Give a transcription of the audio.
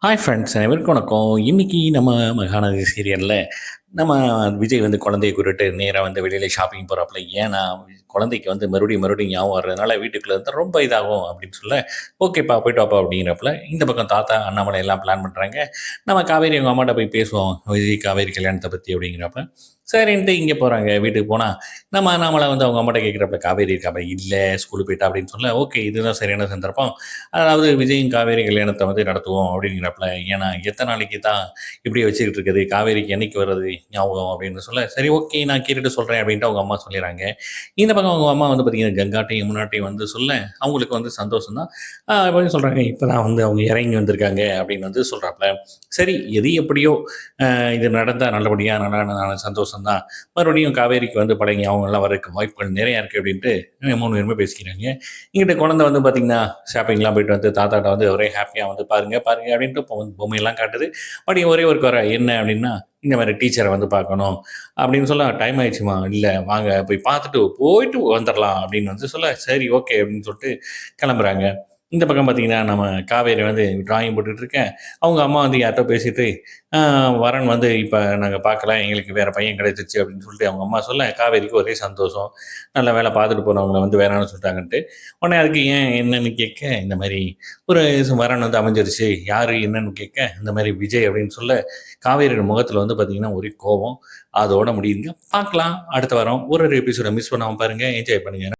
Hi friends, அனைவருக்கும் வணக்கம். இன்னைக்கு நம்ம மகாநதி சீரியலில் நம்ம விஜய் வந்து குழந்தைய கூட்டிட்டு நேராக வந்து வெளியில் ஷாப்பிங் போகிறாப்புல. ஏன்னா குழந்தைக்கு வந்து மறுபடியும் மறுபடியும் ஞாபகம் வர்றதுனால வீட்டுக்குள்ளே இருந்தால் ரொம்ப இதாகும் அப்படின்னு சொல்ல, ஓகேப்பா போயிட்டு வாப்பா அப்படிங்கிறப்பல இந்த பக்கம் தாத்தா அண்ணாமலை எல்லாம் பிளான் பண்ணுறாங்க. நம்ம காவேரி அவங்க அம்மாட்ட போய் பேசுவோம் விஜய் காவேரி கல்யாணத்தை பற்றி அப்படிங்கிறப்ப சரின்ட்டு இங்கே போகிறாங்க. வீட்டுக்கு போனால் நம்ம அண்ணாமலை வந்து அவங்க அம்மாட்ட கேட்குறப்ப காவேரி இருக்காப்ப இல்லை ஸ்கூலுக்கு போயிட்டா அப்படின்னு சொல்ல, ஓகே இதுதான் சரியான சந்தர்ப்பம். அதாவது விஜயும் காவேரி கல்யாணத்தை வந்து நடத்துவோம் அப்படிங்கிறப்பல. ஏன்னா எத்தனை நாளைக்கு தான் இப்படியே வச்சுக்கிட்டு இருக்குது, காவேரிக்கு என்னைக்கு வர்றது ஞாபகம் அப்படின்னு சொல்ல, சரி ஓகே நான் கேட்டுட்டு சொல்கிறேன் அப்படின்ட்டு அவங்க அம்மா சொல்லிடுறாங்க. இந்த பக்கம் அவங்க அம்மா வந்து பார்த்தீங்கன்னா கங்காட்டையும் யமுனாட்டையும் வந்து சொல்ல அவங்களுக்கு வந்து சந்தோஷம் தான். அப்படின்னு சொல்கிறாங்க, இப்போ தான் வந்து அவங்க இறங்கி வந்திருக்காங்க அப்படின்னு வந்து சொல்கிறாப்புல. சரி எது எப்படியோ இது நடந்தால் நல்லபடியாக நல்லா சந்தோஷம் தான். மறுபடியும் காவேரிக்கு வந்து பழைய ஞாபகங்கள்லாம் வரதுக்கு வாய்ப்புகள் நிறையா இருக்குது அப்படின்ட்டு 3 பேருமே பேசிக்கிறாங்க. இங்கிட்ட குழந்தை வந்து பார்த்தீங்கன்னா ஷாப்பிங்லாம் போயிட்டு வந்து தாத்தாட்ட வந்து ஒரே ஹாப்பியாக வந்து பாருங்க பாருங்க அப்படின்ட்டு பொம்மையெல்லாம் காட்டுது. மறுபடியும் ஒரே ஒரு குறை என்ன அப்படின்னா, இந்த மாதிரி டீச்சரை வந்து பார்க்கணும் அப்படின்னு சொல்ல, டைம் ஆயிடுச்சுமா இல்லை வாங்க போய் பார்த்துட்டு போயிட்டு வந்துடலாம் அப்படின்னு வந்து சொல்ல, சரி ஓகே அப்படின்னு சொல்லிட்டு கிளம்புறாங்க. இந்த பக்கம் பார்த்தீங்கன்னா நம்ம காவேரி வந்து டிராயிங் போட்டுட்ருக்கேன். அவங்க அம்மா வந்து யார்கிட்ட பேசிட்டு வரன் வந்து இப்போ நாங்கள் பார்க்கல எங்களுக்கு வேறு பையன் கிடைச்சிச்சு அப்படின்னு சொல்லிட்டு அவங்க அம்மா சொல்ல, காவேரிக்கு ஒரே சந்தோஷம். நல்ல வேலை பார்த்துட்டு போனவங்கள வந்து வேணாம்னு சொல்லிட்டாங்கன்ட்டு. உடனே அதுக்கு ஏன் என்னன்னு கேட்க, இந்த மாதிரி ஒரு வரன் வந்து அமைஞ்சிருச்சு. யார் என்னன்னு கேட்க, இந்த மாதிரி விஜய் அப்படின்னு சொல்ல, காவேரியோட முகத்தில் வந்து பார்த்தீங்கன்னா ஒரே கோவம். அதோட முடியுதுங்க. பார்க்கலாம் அடுத்த வாரம் ஒரு எபிசோட மிஸ் பண்ணாமல் பாருங்கள். என்ஜாய் பண்ணுங்கள்.